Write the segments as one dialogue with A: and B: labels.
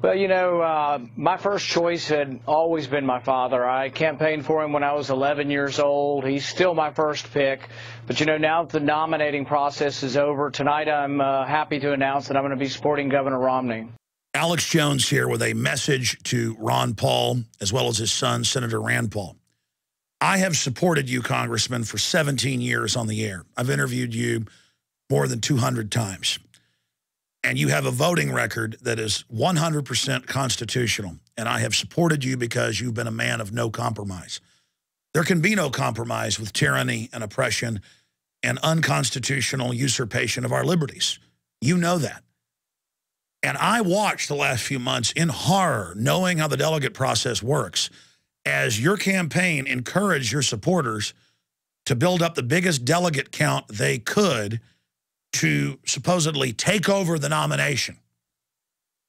A: Well, my first choice had always been my father. I campaigned for him when I was 11 years old. He's still my first pick. But, now that the nominating process is over, tonight I'm happy to announce that I'm going to be supporting Governor Romney.
B: Alex Jones here with a message to Ron Paul, as well as his son, Senator Rand Paul. I have supported you, Congressman, for 17 years on the air. I've interviewed you more than 200 times. And you have a voting record that is 100% constitutional. And I have supported you because you've been a man of no compromise. There can be no compromise with tyranny and oppression and unconstitutional usurpation of our liberties. You know that. And I watched the last few months in horror, knowing how the delegate process works, as your campaign encouraged your supporters to build up the biggest delegate count they could to supposedly take over the nomination.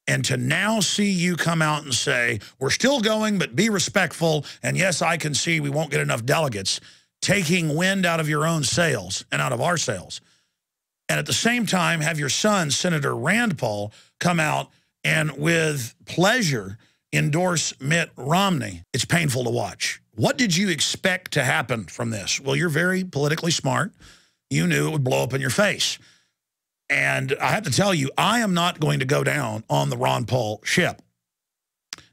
B: And to now see you come out and say, we're still going, but be respectful, and yes, I can see we won't get enough delegates, taking wind out of your own sails and out of our sails. And at the same time, have your son, Senator Rand Paul, come out and with pleasure endorse Mitt Romney. It's painful to watch. What did you expect to happen from this? Well, you're very politically smart. You knew it would blow up in your face. And I have to tell you, I am not going to go down on the Ron Paul ship.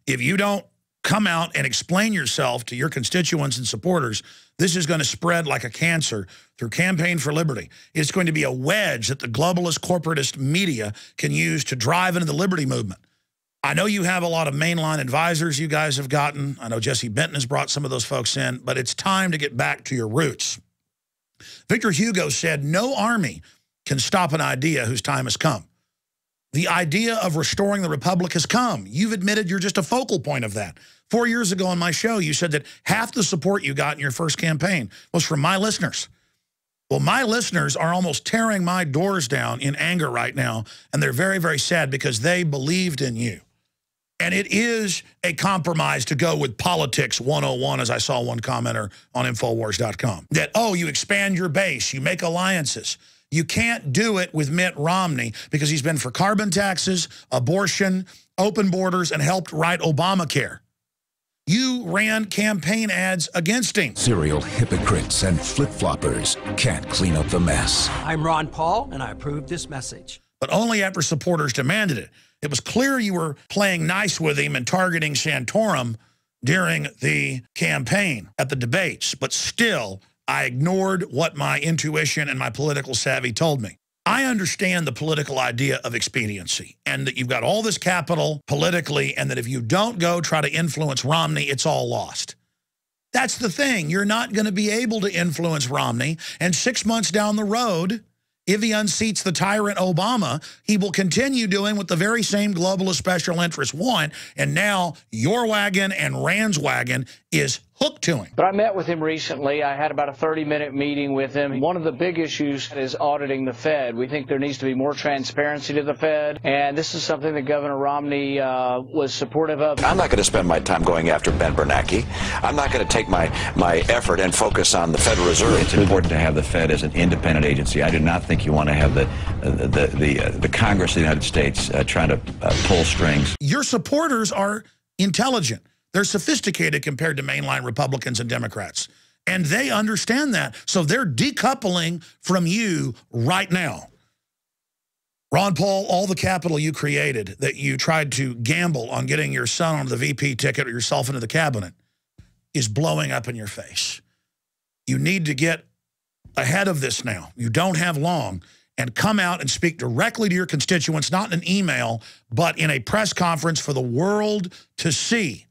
B: If you don't come out and explain yourself to your constituents and supporters, this is going to spread like a cancer through Campaign for Liberty. It's going to be a wedge that the globalist, corporatist media can use to drive into the liberty movement. I know you have a lot of mainline advisors you guys have gotten. I know Jesse Benton has brought some of those folks in, but it's time to get back to your roots. Victor Hugo said, no army can stop an idea whose time has come. The idea of restoring the republic has come. You've admitted you're just a focal point of that. 4 years ago on my show, you said that half the support you got in your first campaign was from my listeners. Well, my listeners are almost tearing my doors down in anger right now, and they're very, very sad because they believed in you. And it is a compromise to go with politics 101, as I saw one commenter on Infowars.com. That, oh, you expand your base, you make alliances. You can't do it with Mitt Romney because he's been for carbon taxes, abortion, open borders, and helped write Obamacare. You ran campaign ads against him.
C: Serial hypocrites and flip-floppers can't clean up the mess.
D: I'm Ron Paul, and I approve this message.
B: But only after supporters demanded it. It was clear you were playing nice with him and targeting Santorum during the campaign at the debates, but still, I ignored what my intuition and my political savvy told me. I understand the political idea of expediency and that you've got all this capital politically and that if you don't go try to influence Romney, it's all lost. That's the thing. You're not going to be able to influence Romney. And 6 months down the road, if he unseats the tyrant Obama, he will continue doing what the very same globalist special interests want. And now your wagon and Rand's wagon is hooked to him.
A: But I met with him recently. I had about a 30-minute meeting with him. One of the big issues is auditing the Fed. We think there needs to be more transparency to the Fed, and this is something that Governor Romney was supportive of.
E: I'm not going to spend my time going after Ben Bernanke. I'm not going to take my effort and focus on the Federal Reserve. It's important to have the Fed as an independent agency. I do not think you want to have the Congress of the United States trying to pull strings.
B: Your supporters are intelligent. They're sophisticated compared to mainline Republicans and Democrats. And they understand that. So they're decoupling from you right now. Ron Paul, all the capital you created that you tried to gamble on getting your son onto the VP ticket or yourself into the cabinet is blowing up in your face. You need to get ahead of this now. You don't have long. And come out and speak directly to your constituents, not in an email, but in a press conference for the world to see.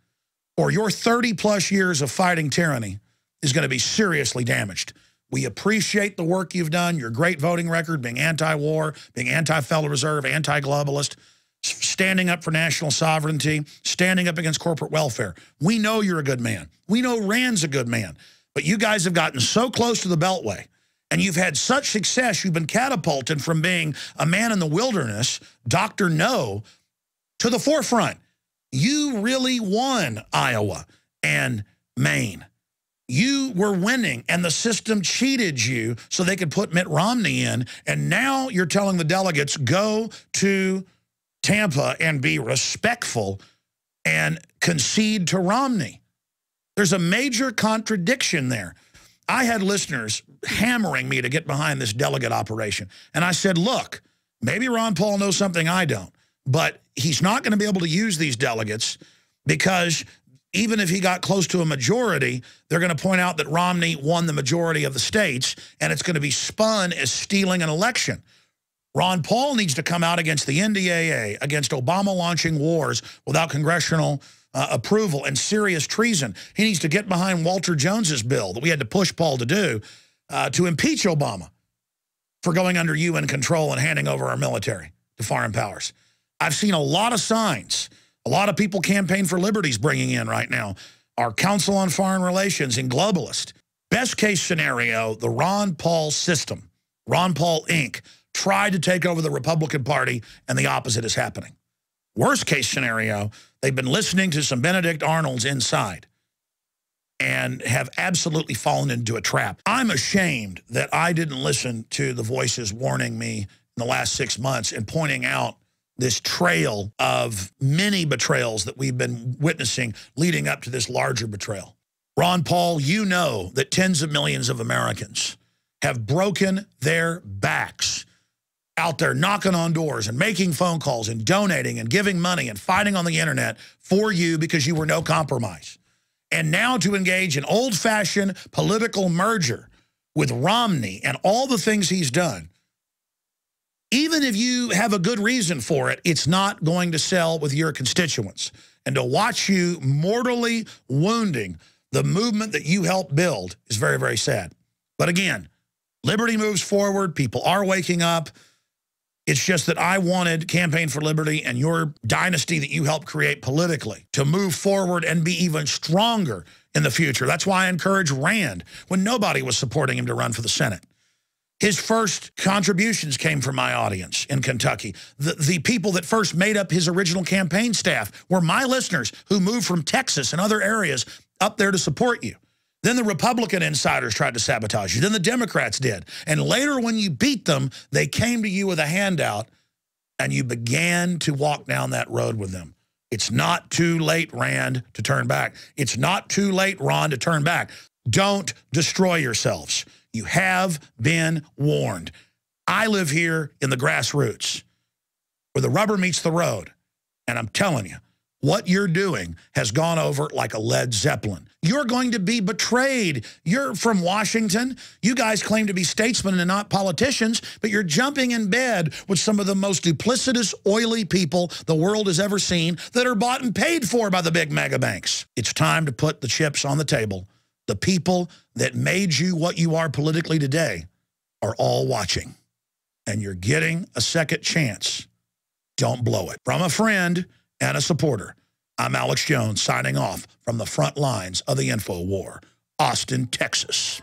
B: Or your 30-plus years of fighting tyranny is going to be seriously damaged. We appreciate the work you've done, your great voting record, being anti-war, being anti-Federal Reserve, anti-globalist, standing up for national sovereignty, standing up against corporate welfare. We know you're a good man. We know Rand's a good man. But you guys have gotten so close to the Beltway, and you've had such success, you've been catapulted from being a man in the wilderness, Dr. No, to the forefront. You really won Iowa and Maine. You were winning, and the system cheated you so they could put Mitt Romney in, and now you're telling the delegates, go to Tampa and be respectful and concede to Romney. There's a major contradiction there. I had listeners hammering me to get behind this delegate operation. And I said, look, maybe Ron Paul knows something I don't, but he's not going to be able to use these delegates because even if he got close to a majority, they're going to point out that Romney won the majority of the states, and it's going to be spun as stealing an election. Ron Paul needs to come out against the NDAA, against Obama launching wars without congressional approval and serious treason. He needs to get behind Walter Jones's bill that we had to push Paul to do to impeach Obama for going under UN control and handing over our military to foreign powers. I've seen a lot of signs. A lot of people Campaign for Liberty's bringing in right now. Our Council on Foreign Relations and Globalist. Best case scenario, the Ron Paul system, Ron Paul Inc., tried to take over the Republican Party, and the opposite is happening. Worst case scenario, they've been listening to some Benedict Arnolds inside and have absolutely fallen into a trap. I'm ashamed that I didn't listen to the voices warning me in the last 6 months and pointing out this trail of many betrayals that we've been witnessing leading up to this larger betrayal. Ron Paul, you know that tens of millions of Americans have broken their backs out there knocking on doors and making phone calls and donating and giving money and fighting on the internet for you because you were no compromise. And now to engage in old-fashioned political merger with Romney and all the things he's done, even if you have a good reason for it, it's not going to sell with your constituents. And to watch you mortally wounding the movement that you helped build is very, very sad. But again, liberty moves forward. People are waking up. It's just that I wanted Campaign for Liberty and your dynasty that you helped create politically to move forward and be even stronger in the future. That's why I encouraged Rand when nobody was supporting him to run for the Senate. His first contributions came from my audience in Kentucky. The people that first made up his original campaign staff were my listeners who moved from Texas and other areas up there to support you. Then the Republican insiders tried to sabotage you. Then the Democrats did. And later when you beat them, they came to you with a handout and you began to walk down that road with them. It's not too late, Rand, to turn back. It's not too late, Ron, to turn back. Don't destroy yourselves. You have been warned. I live here in the grassroots where the rubber meets the road. And I'm telling you, what you're doing has gone over like a Led Zeppelin. You're going to be betrayed. You're from Washington. You guys claim to be statesmen and not politicians, but you're jumping in bed with some of the most duplicitous, oily people the world has ever seen that are bought and paid for by the big mega banks. It's time to put the chips on the table. The people that made you what you are politically today are all watching. And you're getting a second chance. Don't blow it. From a friend and a supporter, I'm Alex Jones signing off from the front lines of the info war, Austin, Texas.